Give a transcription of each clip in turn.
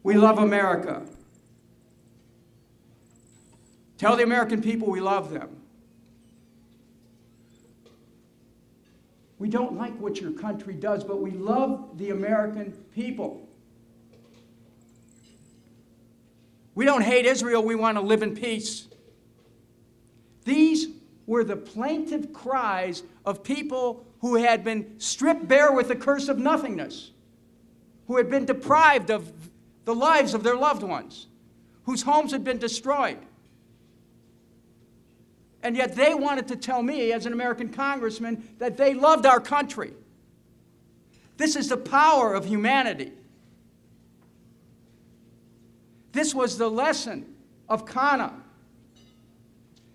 we love America. Tell the American people we love them. We don't like what your country does, but we love the American people. We don't hate Israel, we want to live in peace. These were the plaintive cries of people who had been stripped bare with the curse of nothingness, who had been deprived of the lives of their loved ones, whose homes had been destroyed. And yet they wanted to tell me, as an American congressman, that they loved our country. This is the power of humanity. This was the lesson of Cana.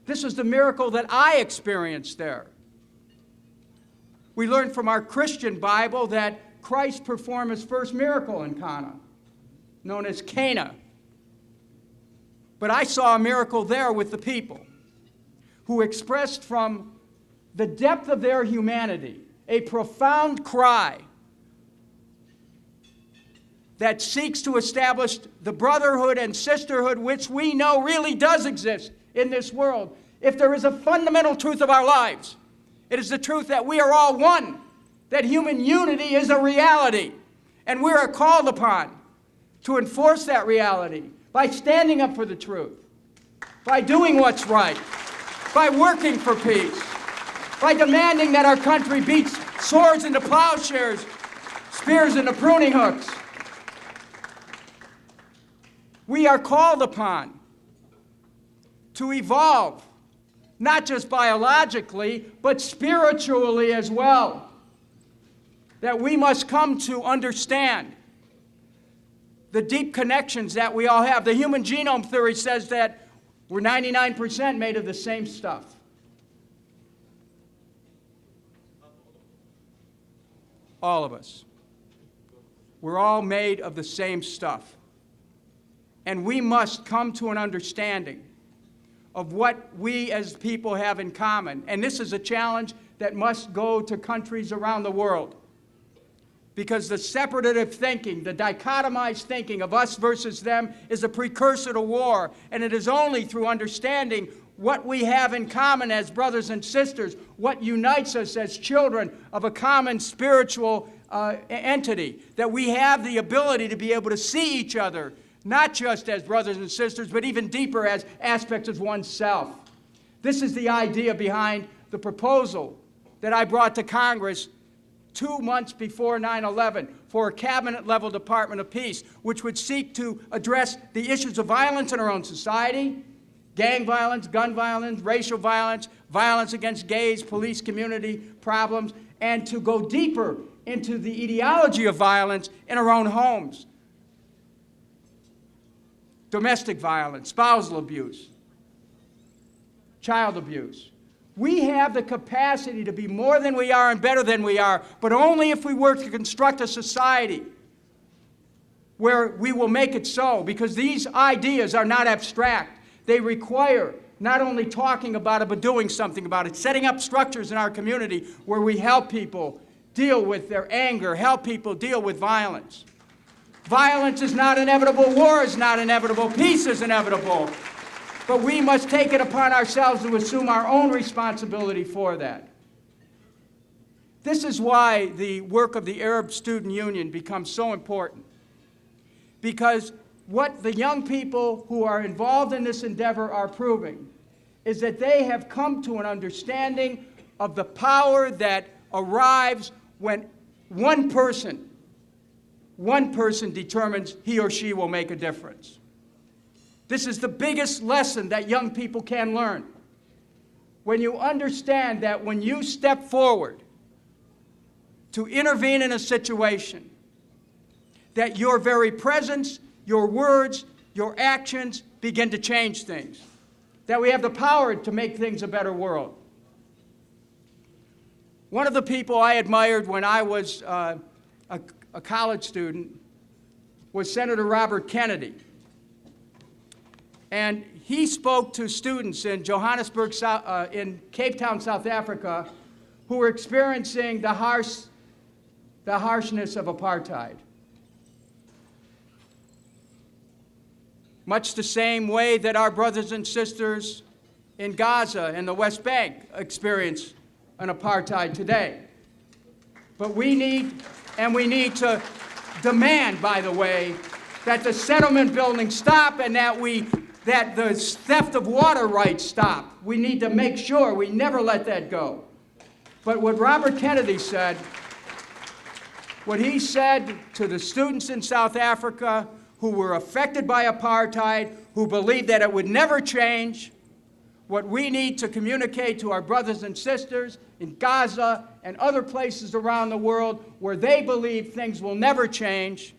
This was the miracle that I experienced there. We learned from our Christian Bible that Christ performed his first miracle in Cana, known as Cana. But I saw a miracle there with the people, who expressed from the depth of their humanity a profound cry that seeks to establish the brotherhood and sisterhood which we know really does exist in this world. If there is a fundamental truth of our lives, it is the truth that we are all one, that human unity is a reality, and we are called upon to enforce that reality by standing up for the truth, by doing what's right, by working for peace, by demanding that our country beats swords into plowshares, spears into pruning hooks. We are called upon to evolve, not just biologically, but spiritually as well. That we must come to understand the deep connections that we all have. The human genome theory says that we're 99% made of the same stuff. All of us. We're all made of the same stuff. And we must come to an understanding of what we as people have in common. And this is a challenge that must go to countries around the world. Because the separative thinking, the dichotomized thinking of us versus them is a precursor to war. And it is only through understanding what we have in common as brothers and sisters, what unites us as children of a common spiritual entity, that we have the ability to be able to see each other, not just as brothers and sisters, but even deeper as aspects of oneself. This is the idea behind the proposal that I brought to Congress 2 months before 9/11 for a cabinet-level Department of Peace, which would seek to address the issues of violence in our own society, gang violence, gun violence, racial violence, violence against gays, police community problems, and to go deeper into the etiology of violence in our own homes. Domestic violence, spousal abuse, child abuse. We have the capacity to be more than we are and better than we are, but only if we work to construct a society where we will make it so, because these ideas are not abstract. They require not only talking about it, but doing something about it, setting up structures in our community where we help people deal with their anger, help people deal with violence. Violence is not inevitable, war is not inevitable, peace is inevitable. But we must take it upon ourselves to assume our own responsibility for that. This is why the work of the Arab Student Union becomes so important. Because what the young people who are involved in this endeavor are proving is that they have come to an understanding of the power that arrives when one person determines he or she will make a difference. This is the biggest lesson that young people can learn. When you understand that when you step forward to intervene in a situation, that your very presence, your words, your actions begin to change things. That we have the power to make things a better world. One of the people I admired when I was a college student was Senator Robert Kennedy. And he spoke to students in Johannesburg, in Cape Town, South Africa, who were experiencing the harshness of apartheid. much the same way that our brothers and sisters in Gaza and the West Bank experience an apartheid today. But we need to demand, by the way, that the settlement building stop and that the theft of water rights stop. We need to make sure we never let that go. But what Robert Kennedy said, what he said to the students in South Africa who were affected by apartheid, who believed that it would never change, what we need to communicate to our brothers and sisters in Gaza and other places around the world where they believe things will never change,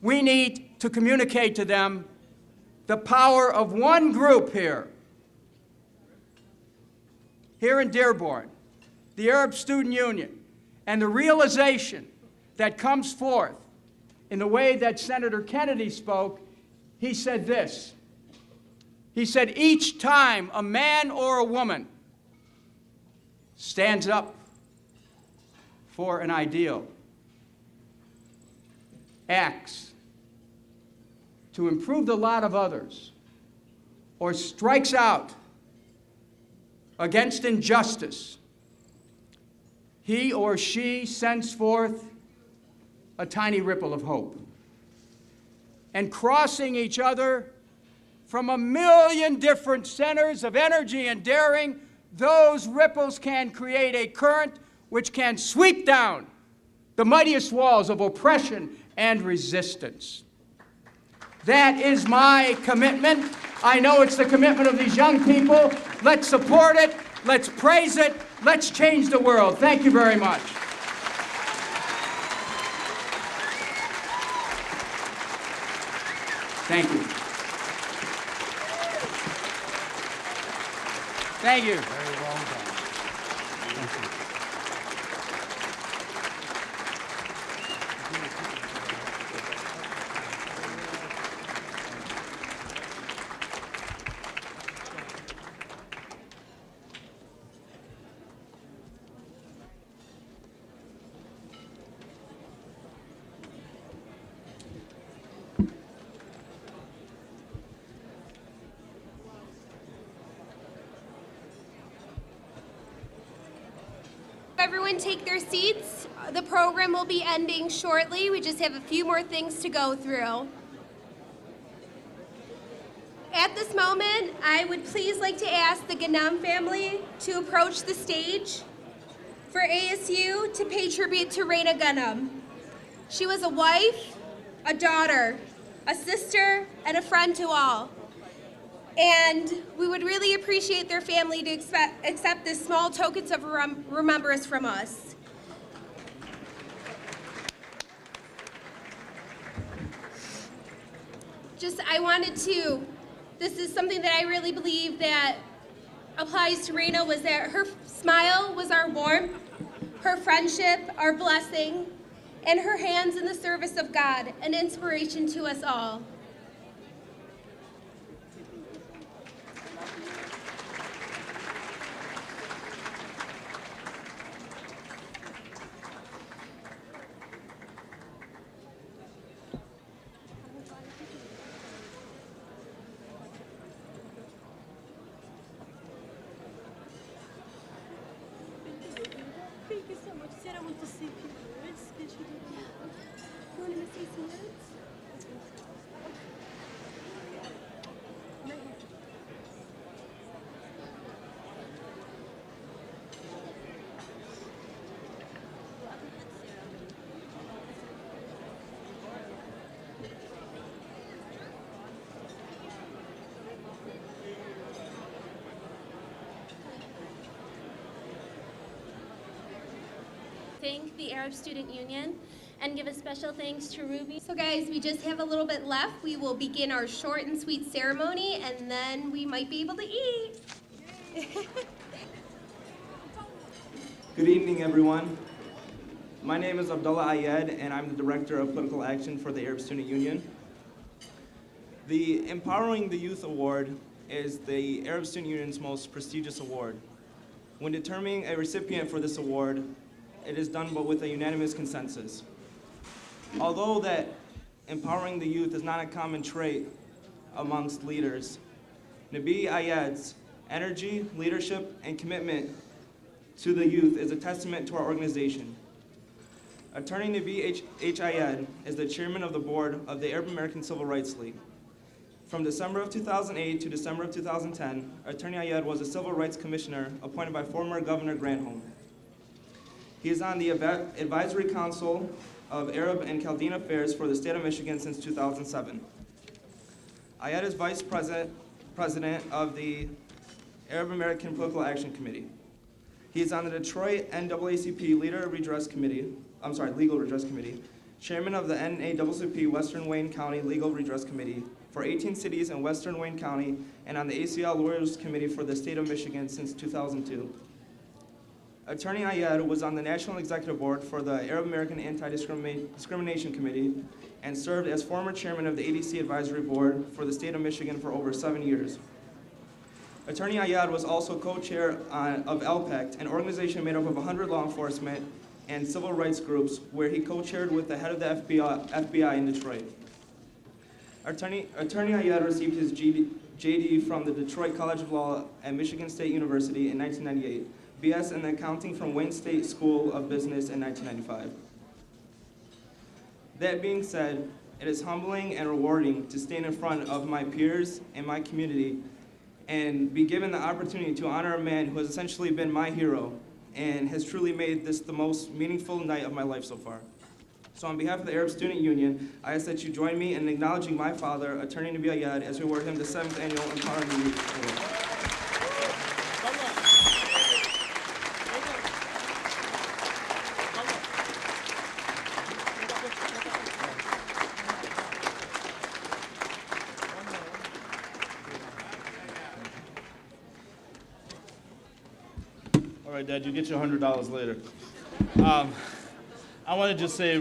we need to communicate to them the power of one group here in Dearborn, the Arab Student Union, and the realization that comes forth in the way that Senator Kennedy spoke. He said this. He said, each time a man or a woman stands up for an ideal, acts to improve the lot of others, or strikes out against injustice, he or she sends forth a tiny ripple of hope. And crossing each other from a million different centers of energy and daring, those ripples can create a current which can sweep down the mightiest walls of oppression and resistance. That is my commitment. I know it's the commitment of these young people. Let's support it. Let's praise it. Let's change the world. Thank you very much. Thank you. Thank you. Very well done. Thank you. Everyone take their seats. The program will be ending shortly. We just have a few more things to go through. At this moment, I would please like to ask the Ghanem family to approach the stage for ASU to pay tribute to Reina Ghanem. She was a wife, a daughter, a sister, and a friend to all. And we would really appreciate their family to accept this small tokens of remembrance from us. This is something that I really believe that applies to Reina, was that her smile was our warmth, her friendship, our blessing, and her hands in the service of God, an inspiration to us all. Thank you so much. Será muito simples. You want to say some words? Thank the Arab Student Union and give a special thanks to Ruby. So guys, we just have a little bit left. We will begin our short and sweet ceremony and then we might be able to eat. Good evening, everyone. My name is Abdullah Ayed, and I'm the Director of Political Action for the Arab Student Union. The Empowering the Youth Award is the Arab Student Union's most prestigious award. When determining a recipient for this award, it is done but with a unanimous consensus. Although that empowering the youth is not a common trait amongst leaders. Nabi Ayed's energy, leadership, and commitment to the youth is a testament to our organization. Attorney Nabi H. Ayed is the chairman of the board of the Arab American Civil Rights League. From December of 2008 to December of 2010, Attorney Ayed was a civil rights commissioner appointed by former Governor Granholm. He is on the Advisory Council of Arab and Chaldean Affairs for the state of Michigan since 2007. Ayed is vice president of the Arab American Political Action Committee. He is on the Detroit NAACP Legal Redress Committee, chairman of the NAACP Western Wayne County Legal Redress Committee for 18 cities in Western Wayne County, and on the ACL Lawyers Committee for the state of Michigan since 2002. Attorney Ayed was on the National Executive Board for the Arab American Anti-Discrimination Committee and served as former chairman of the ADC Advisory Board for the state of Michigan for over 7 years. Attorney Ayed was also co-chair of LPACT, an organization made up of 100 law enforcement and civil rights groups, where he co-chaired with the head of the FBI in Detroit. Attorney Ayed received his JD from the Detroit College of Law at Michigan State University in 1998, BS in accounting from Wayne State School of Business in 1995. That being said, it is humbling and rewarding to stand in front of my peers and my community and be given the opportunity to honor a man who has essentially been my hero and has truly made this the most meaningful night of my life so far. So on behalf of the Arab Student Union, I ask that you join me in acknowledging my father, Attorney Nabi Ayed, as we award him the 7th Annual Empowering the Youth Award. All right, Dad, you get your $100 later. I want to just say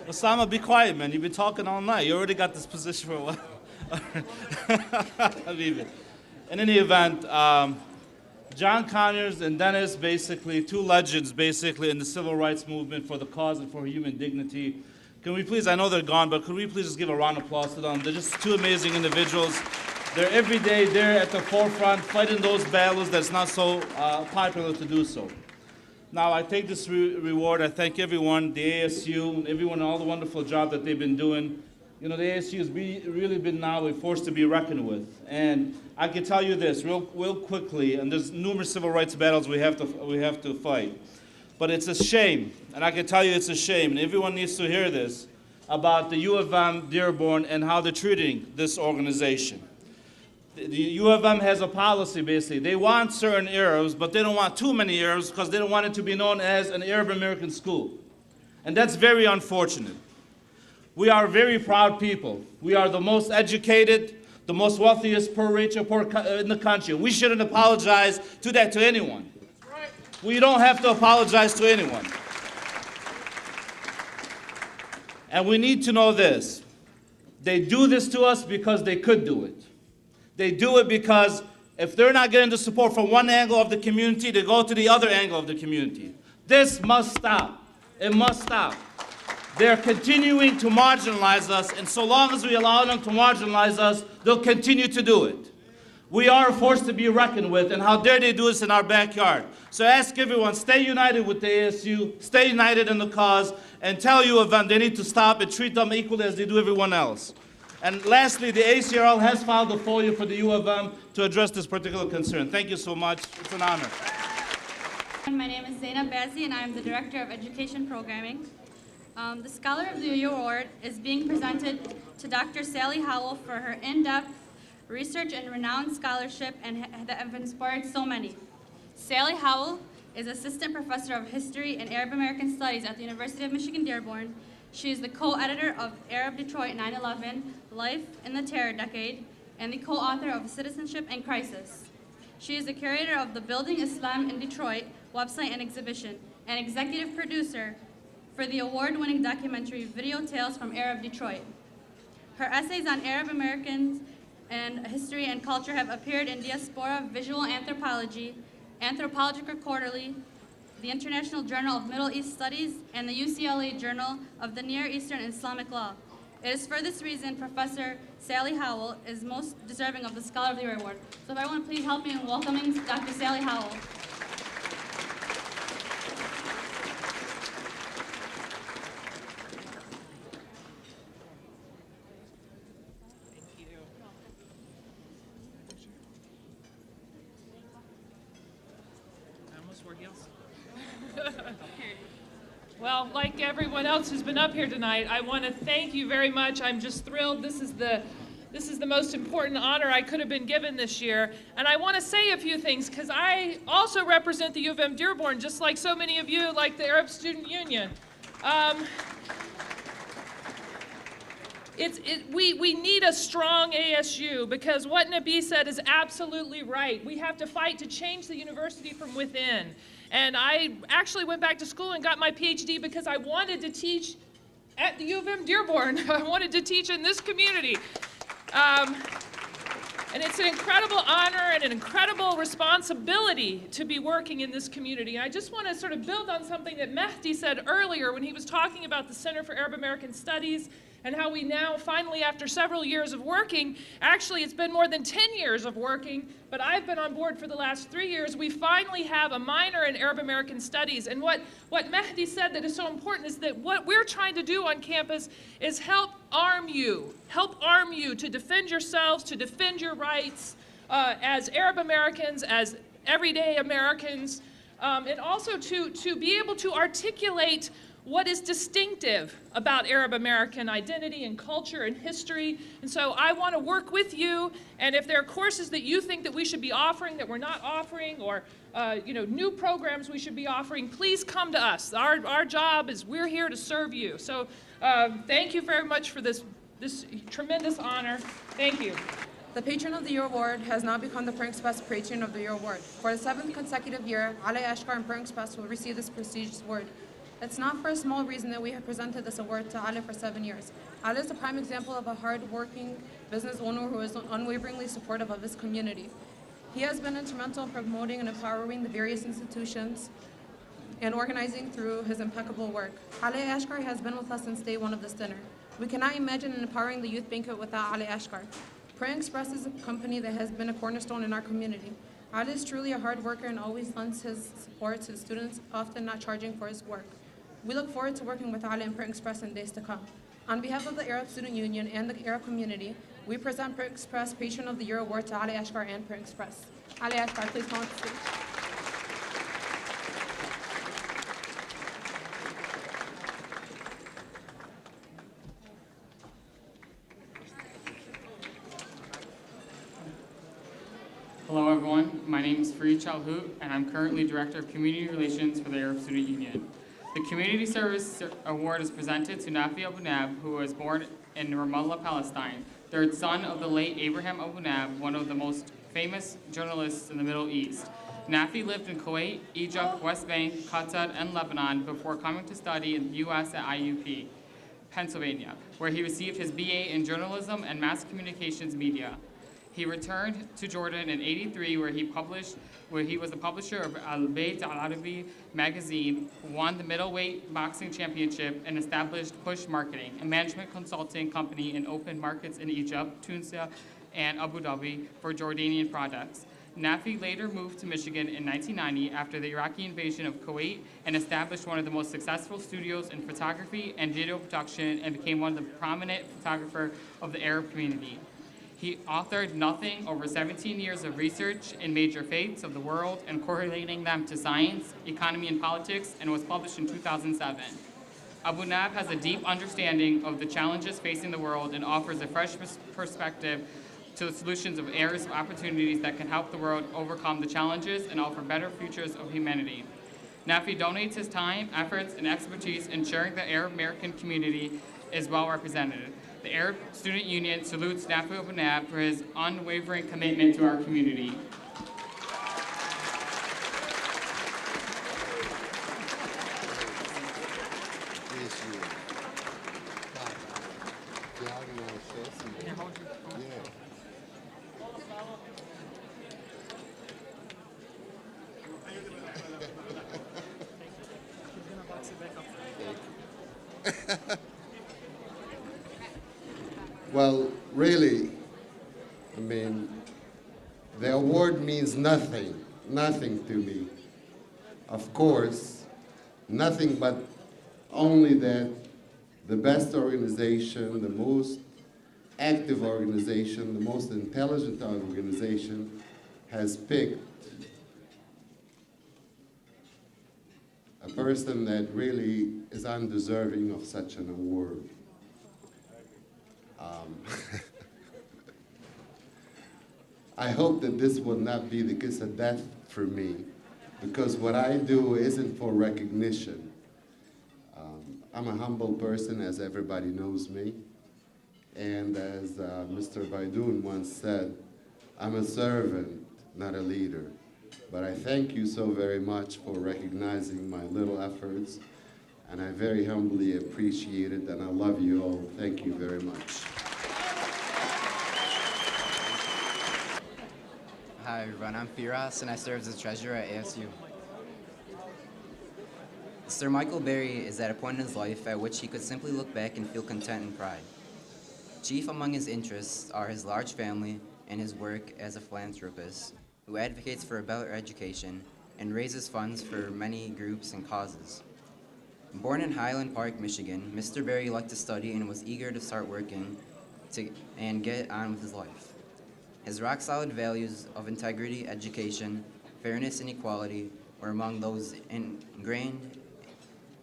Osama, be quiet, man. You've been talking all night. You already got this position for a while. I leave it. In any event, John Conyers and Dennis, basically, two legends, basically, in the civil rights movement for the cause and for human dignity. Can we please, I know they're gone, but could we please just give a round of applause to them? They're just two amazing individuals. They're every day there at the forefront, fighting those battles that's not so popular to do so. Now, I take this reward. I thank everyone, the ASU, everyone, all the wonderful job that they've been doing. You know, the ASU has really been now a force to be reckoned with. And I can tell you this real quickly, and there's numerous civil rights battles we have to fight. But it's a shame, and I can tell you it's a shame, and everyone needs to hear this, about the U of M Dearborn and how they're treating this organization. The U of M has a policy, basically. They want certain Arabs, but they don't want too many Arabs because they don't want it to be known as an Arab American school. And that's very unfortunate. We are very proud people. We are the most educated, the most wealthiest poor in the country. We shouldn't apologize to anyone. We don't have to apologize to anyone. And we need to know this. They do this to us because they could do it. They do it because if they're not getting the support from one angle of the community, they go to the other angle of the community. This must stop. It must stop. They're continuing to marginalize us, and so long as we allow them to marginalize us, they'll continue to do it. We are a force to be reckoned with, and how dare they do this in our backyard. So I ask everyone, stay united with the ASU, stay united in the cause, and tell U of M they need to stop and treat them equally as they do everyone else. And lastly, the ACRL has filed a FOIA for the U of M to address this particular concern. Thank you so much. It's an honor. My name is Zainab Bazzi, and I am the Director of Education Programming. The Scholar of the Year Award is being presented to Dr. Sally Howell for her in-depth research and renowned scholarship that have inspired so many. Sally Howell is Assistant Professor of History and Arab American Studies at the University of Michigan Dearborn. She is the co-editor of Arab Detroit 9/11, Life in the Terror Decade, and the co-author of Citizenship and Crisis. She is the curator of the Building Islam in Detroit website and exhibition, and executive producer for the award-winning documentary Video Tales from Arab Detroit. Her essays on Arab Americans and history and culture have appeared in Diaspora Visual Anthropology, Anthropological Quarterly, the International Journal of Middle East Studies, and the UCLA Journal of the Near Eastern Islamic Law. It is for this reason Professor Sally Howell is most deserving of the Scholar of the Year Award. So if everyone please help me in welcoming Dr. Sally Howell. Well, like everyone else who's been up here tonight, I want to thank you very much. I'm just thrilled. This is the most important honor I could have been given this year. And I want to say a few things because I also represent the U of M Dearborn, just like so many of you, like the Arab Student Union. We need a strong ASU because what Nabi said is absolutely right. We have to fight to change the university from within. And I actually went back to school and got my PhD because I wanted to teach at the U of M Dearborn. I wanted to teach in this community. And it's an incredible honor and an incredible responsibility to be working in this community. And I just want to sort of build on something that Mehdi said earlier when he was talking about the Center for Arab American Studies and how we now finally, after several years of working, actually it's been more than 10 years of working, but I've been on board for the last 3 years, we finally have a minor in Arab American Studies. And what Mehdi said that is so important is that what we're trying to do on campus is help arm you to defend yourselves, to defend your rights as Arab Americans, as everyday Americans, and also to be able to articulate what is distinctive about Arab American identity and culture and history. And so I want to work with you, and if there are courses that you think that we should be offering that we're not offering, or new programs we should be offering, please come to us. Our job is we're here to serve you. So thank you very much for this tremendous honor. Thank you. The Patron of the Year Award has now become the Pring Express Patron of the Year Award. For the 7th consecutive year, Ali Ashkar and Pring Express will receive this prestigious award. It's not for a small reason that we have presented this award to Ali for 7 years. Ali is a prime example of a hard-working business owner who is unwaveringly supportive of his community. He has been instrumental in promoting and empowering the various institutions and organizing through his impeccable work. Ali Ashkar has been with us since day one of this dinner. We cannot imagine empowering the youth banquet without Ali Ashkar. Pring Express is a company that has been a cornerstone in our community. Ali is truly a hard worker and always lends his support to students, often not charging for his work. We look forward to working with Ali and Pring Express in days to come. On behalf of the Arab Student Union and the Arab community, we present Pring Express Patron of the Year Award to Ali Ashkar and Pring Express. Ali Ashkar, please come on the stage. Hello everyone, my name is Fareed Chalhoot and I'm currently Director of Community Relations for the Arab Student Union. The Community Service Award is presented to Nafi Abu Nab, who was born in Ramallah, Palestine, third son of the late Abraham Abu Nab, one of the most famous journalists in the Middle East. Nafi lived in Kuwait, Egypt, West Bank, Qatar, and Lebanon before coming to study in the U.S. at IUP, Pennsylvania, where he received his BA in Journalism and Mass Communications Media. He returned to Jordan in '83, where he was the publisher of Al-Bayt Al-Arabi magazine, won the middleweight boxing championship, and established Push Marketing, a management consulting company in open markets in Egypt, Tunisia, and Abu Dhabi for Jordanian products. Nafi later moved to Michigan in 1990 after the Iraqi invasion of Kuwait and established one of the most successful studios in photography and video production and became one of the prominent photographers of the Arab community. He authored Nothing, over 17 years of research in major faiths of the world and correlating them to science, economy, and politics, and was published in 2007. Abu Nab has a deep understanding of the challenges facing the world and offers a fresh perspective to the solutions of areas of opportunities that can help the world overcome the challenges and offer better futures of humanity. Nafi donates his time, efforts, and expertise ensuring the Arab American community is well represented. The Arab Student Union salutes Nafi Abu Nab for his unwavering commitment to our community. Well, really, I mean, the award means nothing to me. Of course, nothing but only that the best organization, the most active organization, the most intelligent organization has picked a person that really is undeserving of such an award. I hope that this will not be the kiss of death for me, because what I do isn't for recognition. I'm a humble person, as everybody knows me. And as Mr. Baidoun once said, I'm a servant, not a leader. But I thank you so very much for recognizing my little efforts, and I very humbly appreciate it, and I love you all. Thank you very much. Hi everyone, I'm Firas and I serve as treasurer at ASU. Sir Michael Berry is at a point in his life at which he could simply look back and feel content and pride. Chief among his interests are his large family and his work as a philanthropist who advocates for a better education and raises funds for many groups and causes. Born in Highland Park, Michigan, Mr. Berry liked to study and was eager to start working and get on with his life. His rock-solid values of integrity, education, fairness, and equality were among those ingrained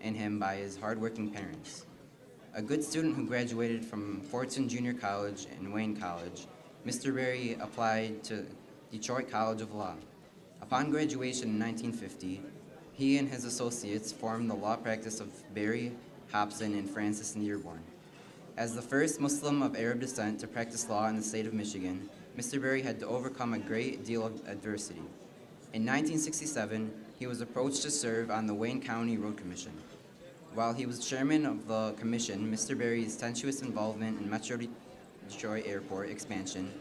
in him by his hardworking parents. A good student who graduated from Fortson Junior College and Wayne College, Mr. Berry applied to Detroit College of Law. Upon graduation in 1950, he and his associates formed the law practice of Berry, Hobson, and Francis in Dearborn. As the first Muslim of Arab descent to practice law in the state of Michigan, Mr. Berry had to overcome a great deal of adversity. In 1967, he was approached to serve on the Wayne County Road Commission. While he was chairman of the commission, Mr. Berry's tenuous involvement in Metro Detroit Airport expansion,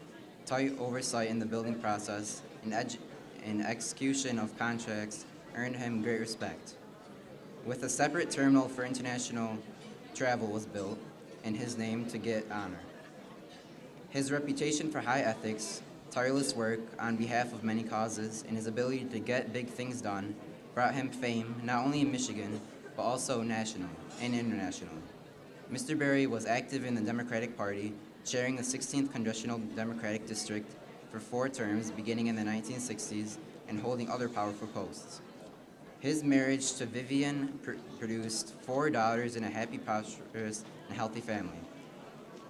tight oversight in the building process, and execution of contracts earned him great respect. With a separate terminal for international travel was built in his name to get honor. His reputation for high ethics, tireless work on behalf of many causes, and his ability to get big things done brought him fame not only in Michigan, but also nationally and internationally. Mr. Berry was active in the Democratic Party, chairing the 16th Congressional Democratic District for 4 terms beginning in the 1960s and holding other powerful posts. His marriage to Vivian produced 4 daughters and a happy, prosperous, and healthy family.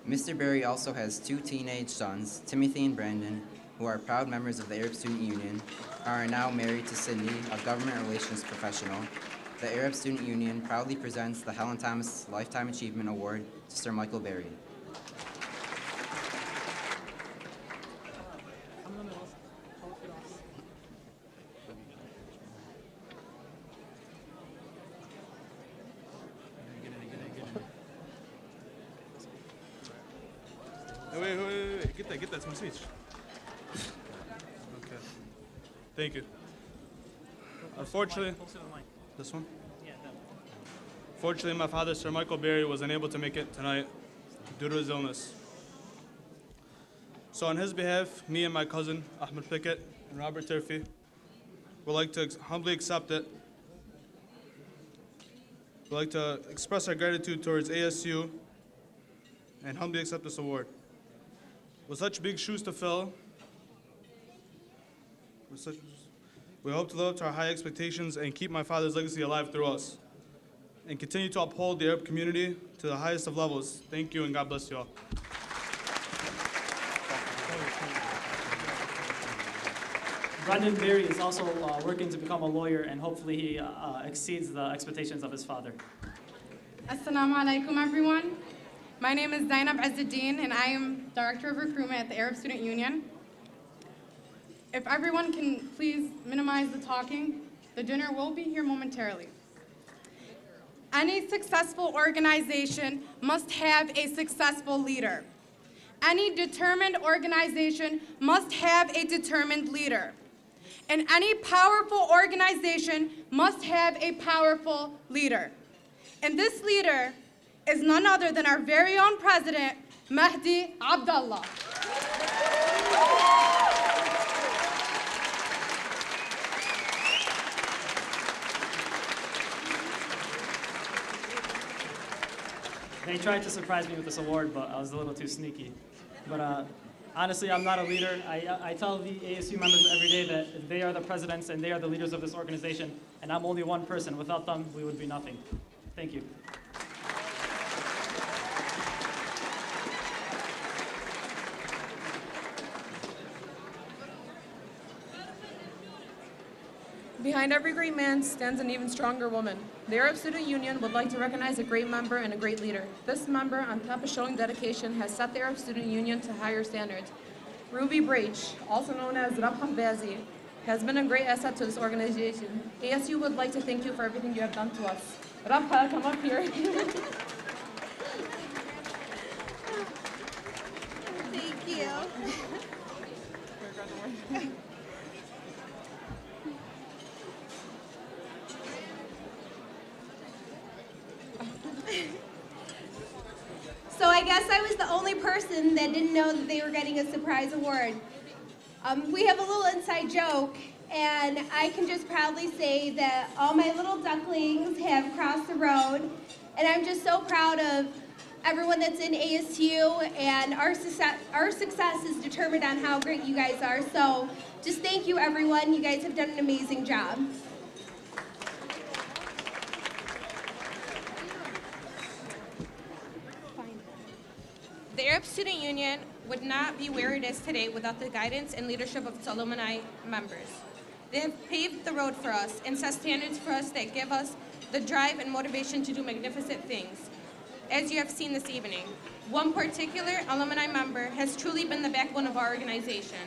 Mr. Berry also has 2 teenage sons, Timothy and Brandon, who are proud members of the Arab Student Union, and are now married to Cindy, a government relations professional. The Arab Student Union proudly presents the Helen Thomas Lifetime Achievement Award to Sir Michael Berry. Wait. Get that. It's my speech. Okay. Thank you. Unfortunately, this one? Fortunately, my father, Sir Michael Berry, was unable to make it tonight due to his illness. So on his behalf, me and my cousin, Ahmed Pickett, and Robert Turfy, would like to humbly accept it. We'd like to express our gratitude towards ASU and humbly accept this award. With such big shoes to fill, we hope to live up to our high expectations and keep my father's legacy alive through us, and continue to uphold the Arab community to the highest of levels. Thank you, and God bless you all. Brandon Berry is also working to become a lawyer, and hopefully he exceeds the expectations of his father. Assalamu alaikum, everyone. My name is Zainab Azzuddin, and I am Director of Recruitment at the Arab Student Union. If everyone can please minimize the talking, the dinner will be here momentarily. Any successful organization must have a successful leader. Any determined organization must have a determined leader. And any powerful organization must have a powerful leader. And this leader is none other than our very own president, Mahdi Abdallah. They tried to surprise me with this award, but I was a little too sneaky. But honestly, I'm not a leader. I tell the ASU members every day that they are the presidents and they are the leaders of this organization, and I'm only one person. Without them, we would be nothing. Thank you. Behind every great man stands an even stronger woman. The Arab Student Union would like to recognize a great member and a great leader. This member, on top of showing dedication, has set the Arab Student Union to higher standards. Ruby Brach, also known as Rabha Bazi, has been a great asset to this organization. ASU would like to thank you for everything you have done to us. Rabha, come up here. Thank you. So I guess I was the only person that didn't know that they were getting a surprise award. We have a little inside joke, and I can just proudly say that all my little ducklings have crossed the road, and I'm just so proud of everyone that's in ASU, and our success is determined on how great you guys are. So just thank you, everyone. You guys have done an amazing job. The Arab Student Union would not be where it is today without the guidance and leadership of its alumni members. They have paved the road for us and set standards for us that give us the drive and motivation to do magnificent things, as you have seen this evening. One particular alumni member has truly been the backbone of our organization.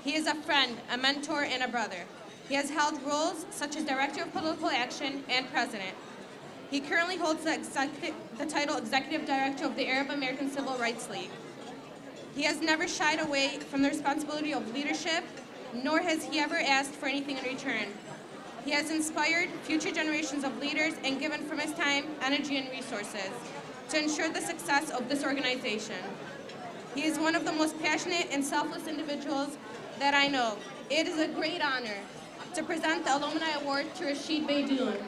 He is a friend, a mentor, and a brother. He has held roles such as Director of Political Action and President. He currently holds the title Executive Director of the Arab American Civil Rights League. He has never shied away from the responsibility of leadership, nor has he ever asked for anything in return. He has inspired future generations of leaders and given from his time, energy, and resources to ensure the success of this organization. He is one of the most passionate and selfless individuals that I know. It is a great honor to present the Alumni Award to Rashid Beydoun.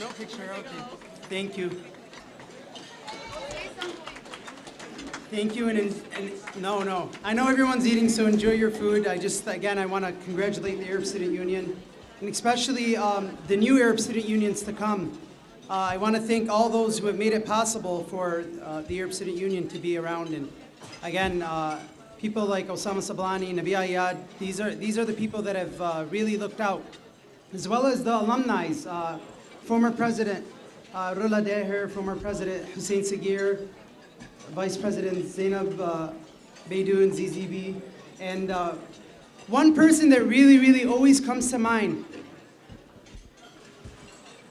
No picture, okay. Thank you. Thank you, and no. I know everyone's eating, so enjoy your food. Again, I want to congratulate the Arab Student Union, and especially the new Arab Student Unions to come. I want to thank all those who have made it possible for the Arab Student Union to be around, and again, people like Osama Sablani, Nabi Ayad, these are the people that have really looked out, as well as the alumni. Former President Rula Deher, former President Hussein Sagir, Vice President Zainab Beydoun, ZZB, and one person that really always comes to mind.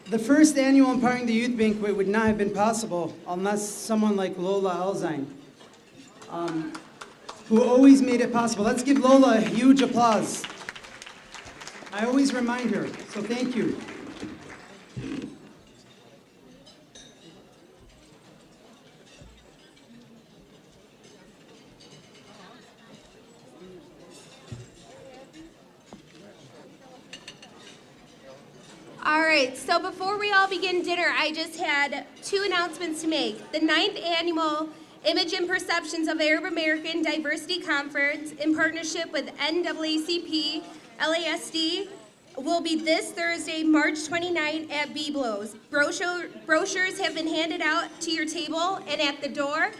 The first annual Empowering the Youth Banquet would not have been possible unless someone like Lola Alzine, who always made it possible. Let's give Lola a huge applause. I always remind her, so thank you. All right, so before we all begin dinner, I just had two announcements to make. The 9th annual Image and Perceptions of Arab American Diversity Conference in partnership with NAACP LASD will be this Thursday, March 29th at Biblos. Brochures have been handed out to your table and at the door,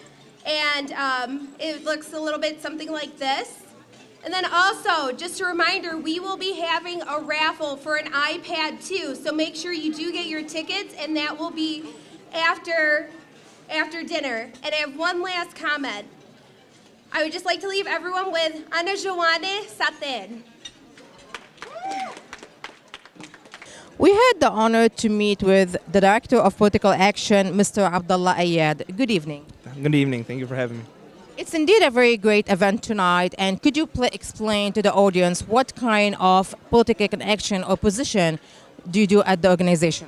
and it looks a little bit something like this. And then also, just a reminder, we will be having a raffle for an iPad too, so make sure you do get your tickets, and that will be after dinner. And I have one last comment. I would just like to leave everyone with Ana Joane Saten. We had the honor to meet with the Director of Political Action, Mr. Abdullah Ayad. Good evening. Good evening. Thank you for having me. It's indeed a very great event tonight. And could you explain to the audience what kind of political action or position do you do at the organization?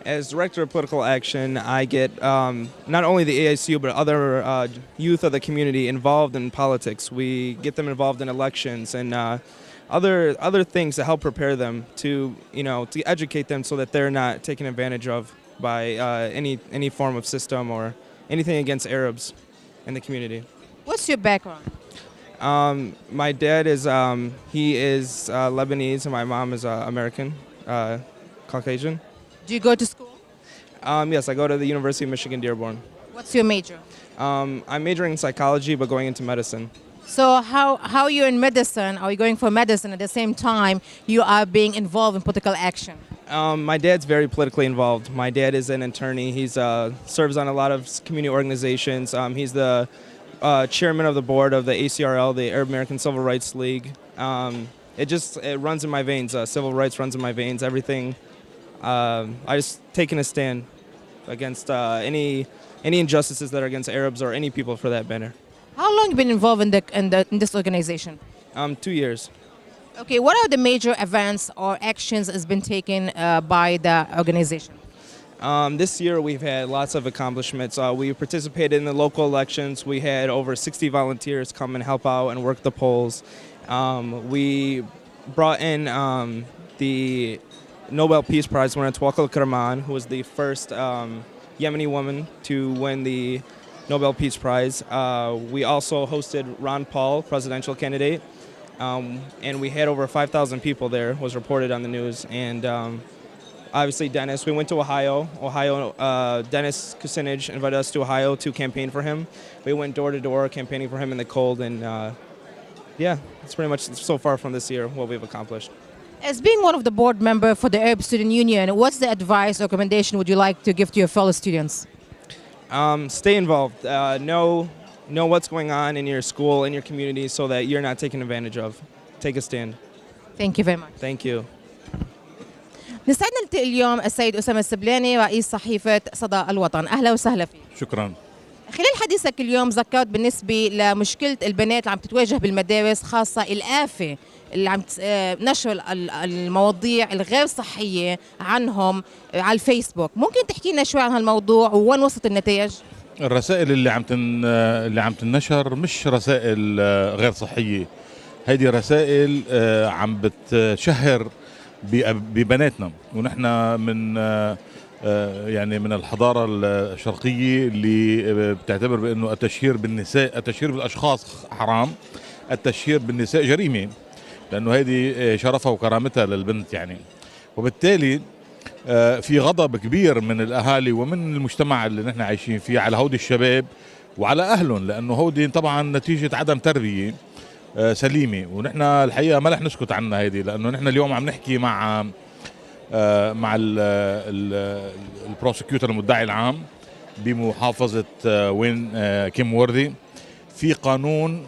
As Director of Political Action, I get not only the ASU but other youth of the community involved in politics. We get them involved in elections and other things to help prepare them to educate them so that they're not taken advantage of by any form of system or anything against Arabs in the community. What's your background? My dad is Lebanese and my mom is American, Caucasian. Do you go to school? Yes, I go to the University of Michigan, Dearborn. What's your major? I'm majoring in psychology but going into medicine. So how you're in medicine, are you going for medicine at the same time you are being involved in political action? My dad's very politically involved. My dad is an attorney. He's serves on a lot of community organizations. He's the chairman of the board of the ACRL, the Arab American Civil Rights League. It runs in my veins. Civil rights runs in my veins. Everything. I just taken a stand against any injustices that are against Arabs or any people for that matter. How long have you been involved in this organization? 2 years. Okay, what are the major events or actions has been taken by the organization? This year we've had lots of accomplishments. We participated in the local elections. We had over 60 volunteers come and help out and work the polls. We brought in the Nobel Peace Prize winner Tawakkol Karman, who was the first Yemeni woman to win the Nobel Peace Prize. We also hosted Ron Paul, presidential candidate, and we had over 5,000 people there, was reported on the news. And obviously Dennis, we went to Ohio. Dennis Kucinich invited us to Ohio to campaign for him. We went door to door campaigning for him in the cold, and yeah, it's pretty much so far from this year what we've accomplished. As being one of the board members for the Arab Student Union, what's the advice or recommendation would you like to give to your fellow students? Stay involved. Know what's going on in your school, in your community, so that you're not taken advantage of. Take a stand. Thank you very much. Thank you. نسعدنا نلتقي اليوم السيد أسامة السبلاني رئيس صحيفة صدى الوطن. أهلا وسهلا فيك. شكرا. خلال حديثك اليوم ذكرت بالنسبة لمشكلة البنات اللي عم تتواجه بالمدارس، خاصة الآفة اللي عم نشر المواضيع الغير صحية عنهم على الفيسبوك. ممكن تحكي لنا شوي عن هالموضوع ووين وصلت النتائج؟ الرسائل اللي عم تنشر مش رسائل غير صحية. هيدي رسائل عم بتشهر ببناتنا، ونحن من يعني من الحضارة الشرقية اللي بتعتبر بأنه التشهير بالأشخاص حرام، التشهير بالنساء جريمة، لأنه هذه شرفها وكرامتها للبنت يعني. وبالتالي في غضب كبير من الأهالي ومن المجتمع اللي نحن عايشين فيه على هودي الشباب وعلى أهلهم، لأنه هودي طبعا نتيجة عدم تربية سليمة، ونحن الحقيقة ما رح نسكت عنها هيدي، لأنه نحن اليوم عم نحكي مع البروسيكيوتر المدعي العام بمحافظة وين كيم وردي. في قانون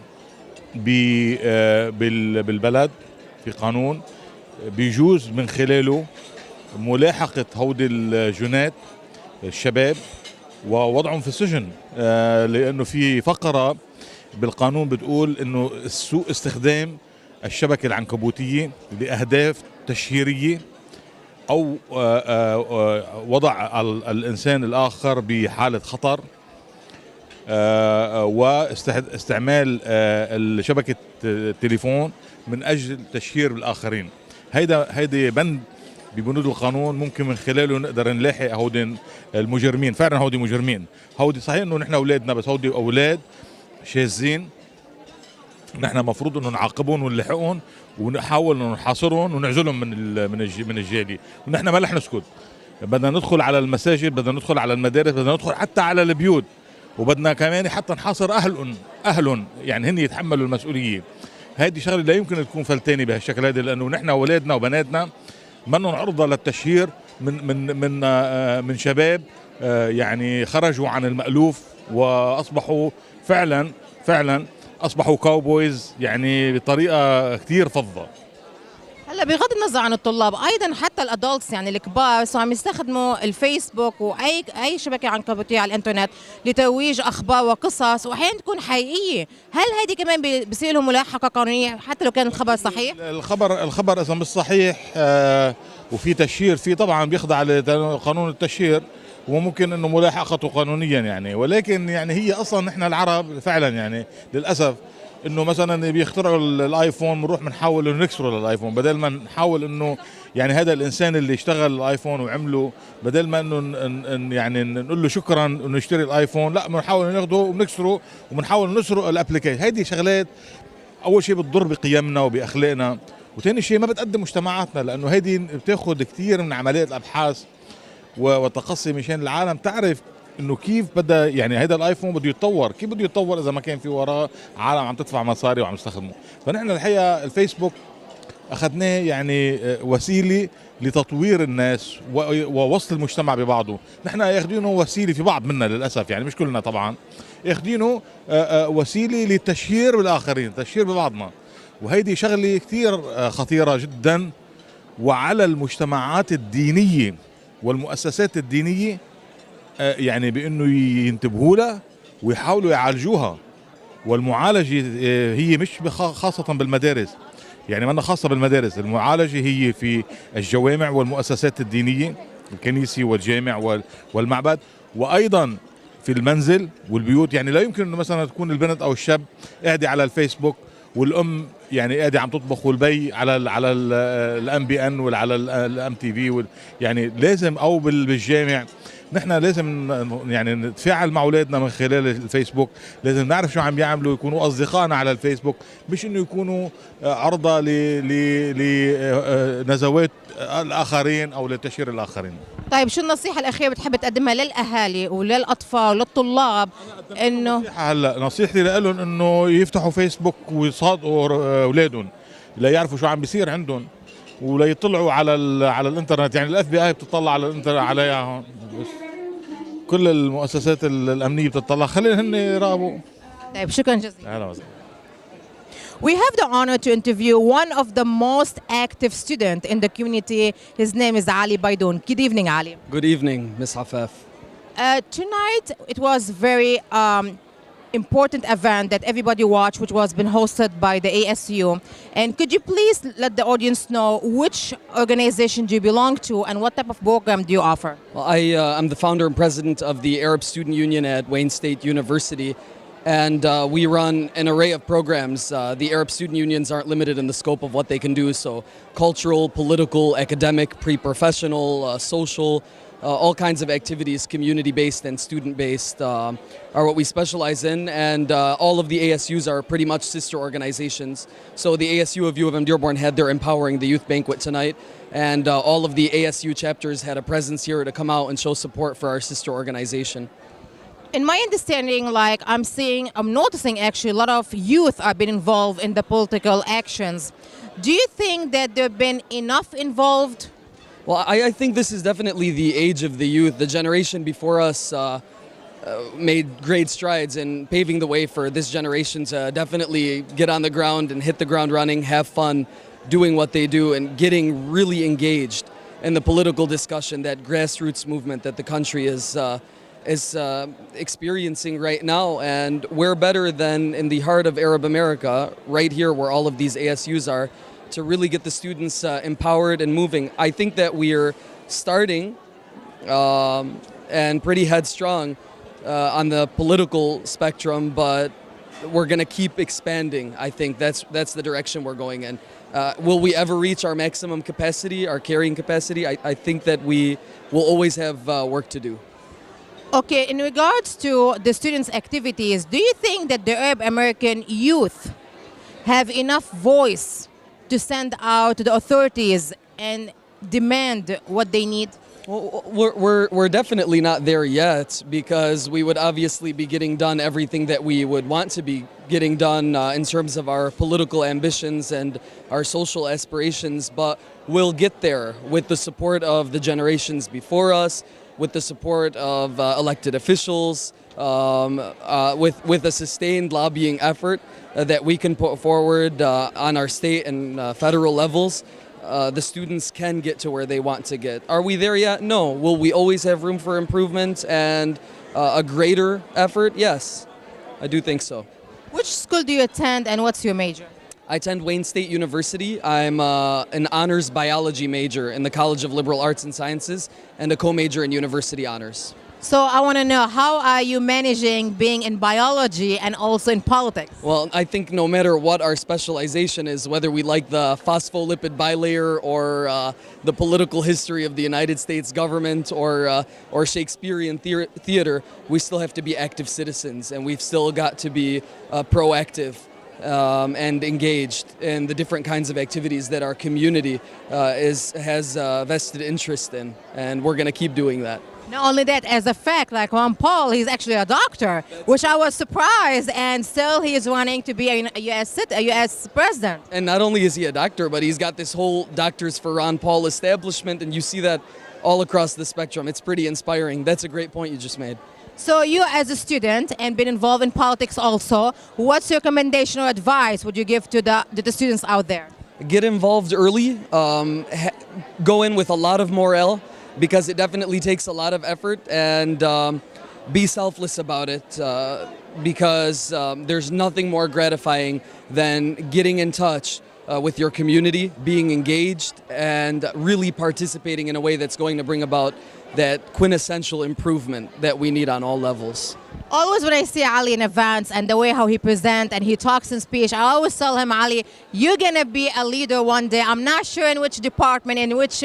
بالبلد، في قانون بيجوز من خلاله ملاحقة هودي الجنات الشباب ووضعهم في السجن، لأنه في فقرة بالقانون بتقول إنه سوء استخدام الشبكة العنكبوتية لأهداف تشهيرية أو وضع الإنسان الآخر بحالة خطر، واستعمال شبكة التليفون من أجل تشهير بالآخرين. هيدا بند ببنود القانون ممكن من خلاله نقدر نلاحق هودي المجرمين. فعلا هودي مجرمين، هودي صحيح إنه نحن أولادنا، بس هودي أولاد شاذين، نحن مفروض إنه نعاقبهم ونلحقهم ونحاول إنه نحاصرهم ونعزلهم من الجالية، ونحن ما رح نسكت. بدنا ندخل على المساجد، بدنا ندخل على المدارس، بدنا ندخل حتى على البيوت، وبدنا كمان حتى نحاصر أهلهم يعني هن يتحملوا المسؤولية. هذه شغلة لا يمكن تكون فلتانة بهالشكل هذا، لأنه نحن أولادنا وبناتنا منهم عرضة للتشهير من شباب يعني خرجوا عن المألوف وأصبحوا فعلا أصبحوا كاوبويز يعني بطريقة كتير فظة. هلا بغض النظر عن الطلاب ايضا حتى الادلتس يعني الكبار صاروا عم يستخدموا الفيسبوك واي شبكه عنكبوتيه على الانترنت لترويج اخبار وقصص واحيانا تكون حقيقيه، هل هذه كمان بصير لهم ملاحقه قانونيه حتى لو كان الخبر صحيح؟ الخبر اذا مش صحيح وفي تشهير فيه طبعا بيخضع لقانون التشهير وممكن انه ملاحقته قانونيا يعني، ولكن يعني هي اصلا نحن العرب فعلا يعني للاسف انه مثلا بيخترعوا الايفون بنروح بنحاول انه نكسره للايفون بدل ما نحاول انه يعني هذا الانسان اللي اشتغل الايفون وعمله بدل ما انه يعني نقول له شكرا انه يشتري الايفون، لا بنحاول ناخده وبنكسره وبنحاول نسرق الابلكيشن. هذه شغلات اول شيء بتضر بقيمنا وباخلاقنا، وثاني شيء ما بتقدم مجتمعاتنا لانه هذه بتاخذ كثير من عمليات الابحاث والتقصي مشان العالم تعرف انه كيف بدا يعني هذا الايفون بده يتطور، كيف بده يتطور اذا ما كان في وراه عالم عم تدفع مصاري وعم يستخدمه. فنحن الحقيقه الفيسبوك اخذناه يعني وسيله لتطوير الناس ووصل المجتمع ببعضه، نحن ياخذينه وسيله في بعض منا للاسف يعني مش كلنا طبعا، ياخذينه وسيله للتشهير بالاخرين، تشهير ببعضنا، وهيدي شغله كثير خطيره جدا وعلى المجتمعات الدينيه والمؤسسات الدينيه يعني بانه ينتبهوا لها ويحاولوا يعالجوها. والمعالجه هي مش خاصه بالمدارس، يعني ما خاصه بالمدارس، المعالجه هي في الجوامع والمؤسسات الدينيه، الكنيسه والجامع والمعبد، وايضا في المنزل والبيوت. يعني لا يمكن انه مثلا تكون البنت او الشاب قاعده على الفيسبوك والام يعني قاعده عم تطبخ والبي على الام بي ان ولا على الام تي في، يعني لازم او بالجامع نحن لازم يعني نتفاعل مع اولادنا من خلال الفيسبوك، لازم نعرف شو عم يعملوا، يكونوا اصدقائنا على الفيسبوك، مش انه يكونوا عرضه لنزوات الاخرين او لتشهير الاخرين. طيب شو النصيحه الاخيره بتحب تقدمها للاهالي وللاطفال وللطلاب؟ انه هلا نصيحتي لهم انه يفتحوا فيسبوك ويصادقوا اولادهم ليعرفوا شو عم بيصير عندهم ولا يطلعوا على الانترنت. يعني الاف بي اي بتطلع على الانترنت عليها، كل المؤسسات الامنيه بتطلع، خلينا هن يراقبوا. طيب شكرا جزيلا. اهلا وسهلا. We have the honor to interview one of the most active students in the community. His name is Ali Baidoun. Good evening, Ali. Good evening, Ms. Hafaf. Tonight it was very important event that everybody watched, which was been hosted by the ASU. And could you please let the audience know which organization do you belong to and what type of program do you offer? Well, I'm the founder and president of the Arab Student Union at Wayne State University. And we run an array of programs. The Arab student unions aren't limited in the scope of what they can do. So cultural, political, academic, pre-professional, social, all kinds of activities, community-based and student-based, are what we specialize in. And all of the ASUs are pretty much sister organizations. So the ASU of U of M Dearborn had their Empowering the Youth banquet tonight. And all of the ASU chapters had a presence here to come out and show support for our sister organization. In my understanding, like I'm noticing actually a lot of youth are being involved in the political actions. Do you think that there have been enough involved? Well, I think this is definitely the age of the youth. The generation before us made great strides in paving the way for this generation to definitely get on the ground and hit the ground running, have fun doing what they do, and getting really engaged in the political discussion, that grassroots movement that the country is experiencing right now. And we're better than in the heart of Arab America, right here where all of these ASUs are, to really get the students empowered and moving. I think that we're starting and pretty headstrong on the political spectrum, but we're going to keep expanding. I think that's the direction we're going in. Will we ever reach our maximum capacity, our carrying capacity? I think that we will always have work to do. Okay, in regards to the students' activities, do you think that the Arab American youth have enough voice to send out to the authorities and demand what they need? Well, we're definitely not there yet, because we would obviously be getting done everything that we would want to be getting done in terms of our political ambitions and our social aspirations, but we'll get there with the support of the generations before us, with the support of elected officials, with a sustained lobbying effort that we can put forward on our state and federal levels. the students can get to where they want to get. Are we there yet? No. Will we always have room for improvement and a greater effort? Yes, I do think so. Which school do you attend and what's your major? I attend Wayne State University. I'm an honors biology major in the College of Liberal Arts and Sciences and a co-major in university honors. So I want to know, how are you managing being in biology and also in politics? Well, I think no matter what our specialization is, whether we like the phospholipid bilayer or the political history of the United States government or Shakespearean theater, we still have to be active citizens, and we've still got to be proactive and engaged in the different kinds of activities that our community has vested interest in, and we're going to keep doing that. Not only that, as a fact, like Ron Paul, he's actually a doctor, which I was surprised, and still he is running to be a U.S. president. And not only is he a doctor, but he's got this whole Doctors for Ron Paul establishment, and you see that all across the spectrum. It's pretty inspiring. That's a great point you just made. So you, as a student and been involved in politics also, what's your recommendation or advice would you give to the students out there? Get involved early, go in with a lot of morale, because it definitely takes a lot of effort, and be selfless about it, because there's nothing more gratifying than getting in touch with your community, being engaged, and really participating in a way that's going to bring about that quintessential improvement that we need on all levels. Always when I see Ali in events and the way how he presents and he talks in speech, I always tell him, Ali, you're going to be a leader one day. I'm not sure in which department, in which,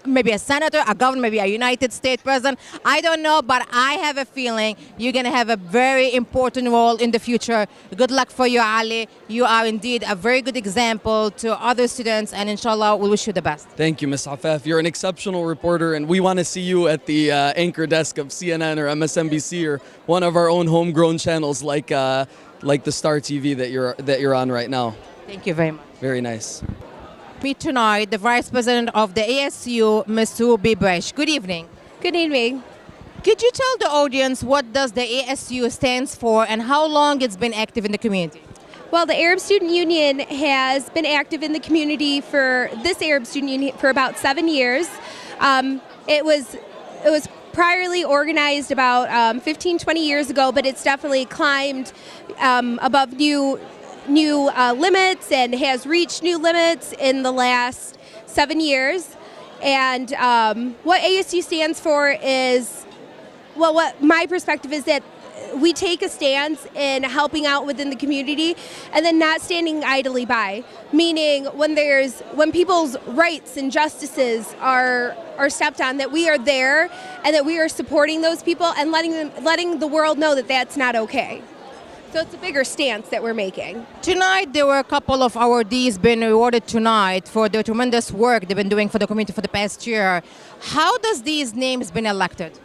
maybe a senator, a governor, maybe a United States president. I don't know, but I have a feeling you're going to have a very important role in the future. Good luck for you, Ali. You are indeed a very good example to other students, and inshallah, we wish you the best. Thank you, Ms. Afaf. You're an exceptional reporter, and we want to see you at the anchor desk of CNN or MSNBC or one of our own homegrown channels like the Star TV that you're on right now. Thank you very much. Very nice. Meet tonight the Vice President of the ASU, Ms. Ruby Bresh. Good evening. Good evening. Could you tell the audience what does the ASU stands for and how long it's been active in the community? Well, the Arab Student Union has been active in the community for about 7 years. It was priorly organized about 15, 20 years ago, but it's definitely climbed above new limits and has reached new limits in the last 7 years. And what ASU stands for is, well, what my perspective is that we take a stance in helping out within the community and then not standing idly by, meaning when people's rights and justices are stepped on, that we are there and that we are supporting those people and letting the world know that that's not okay. So it's a bigger stance that we're making. Tonight, there were a couple of awardees being rewarded tonight for the tremendous work they've been doing for the community for the past year. How does these names been elected?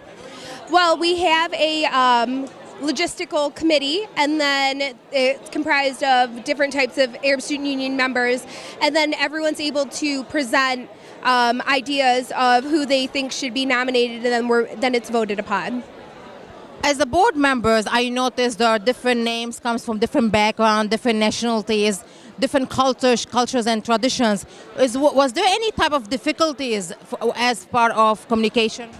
Well, we have a logistical committee, and then it's comprised of different types of Arab Student Union members, and then everyone's able to present ideas of who they think should be nominated, and then it's voted upon. As the board members, I noticed there are different names, comes from different backgrounds, different nationalities, different cultures and traditions. Was there any type of difficulties as part of communication?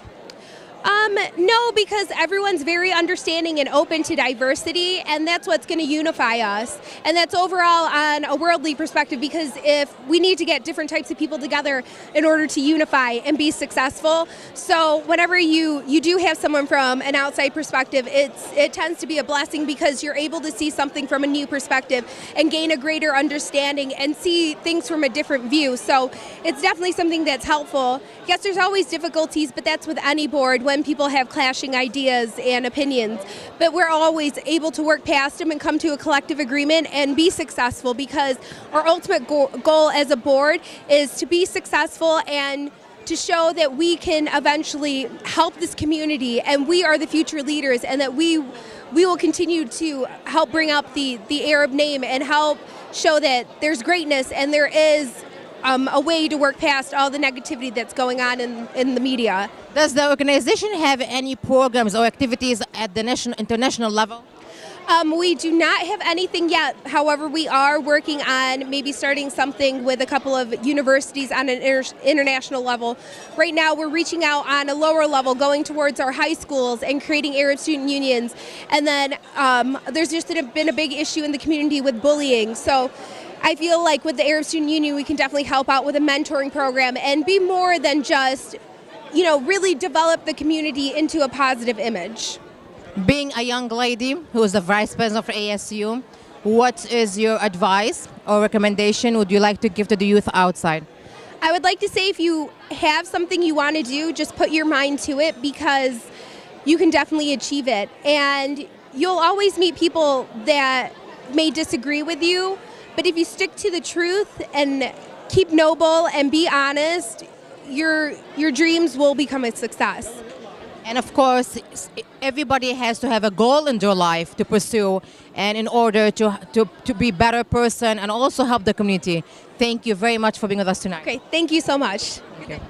No, because everyone's very understanding and open to diversity, and that's what's going to unify us. And that's overall on a worldly perspective, because if we need to get different types of people together in order to unify and be successful. So whenever you do have someone from an outside perspective, it tends to be a blessing, because you're able to see something from a new perspective and gain a greater understanding and see things from a different view. So it's definitely something that's helpful. Yes, there's always difficulties, but that's with any board when people have clashing ideas and opinions. But we're always able to work past them and come to a collective agreement and be successful, because our ultimate goal as a board is to be successful and to show that we can eventually help this community, and we are the future leaders, and that we will continue to help bring up the Arab name and help show that there's greatness and there is a way to work past all the negativity that's going on in the media. Does the organization have any programs or activities at the international level? We do not have anything yet. However, we are working on maybe starting something with a couple of universities on an international level. Right now, we're reaching out on a lower level, going towards our high schools and creating Arab student unions. And then there's just been a big issue in the community with bullying. So I feel like with the Arab Student Union, we can definitely help out with a mentoring program and be more than just, really develop the community into a positive image. Being a young lady who is the vice president of ASU, what is your advice or recommendation would you like to give to the youth outside? I would like to say if you have something you want to do, just put your mind to it because you can definitely achieve it. And you'll always meet people that may disagree with you, but if you stick to the truth and keep noble and be honest, your dreams will become a success. And of course, everybody has to have a goal in their life to pursue, and in order to be a better person and also help the community. Thank you very much for being with us tonight. Okay, thank you so much. Okay.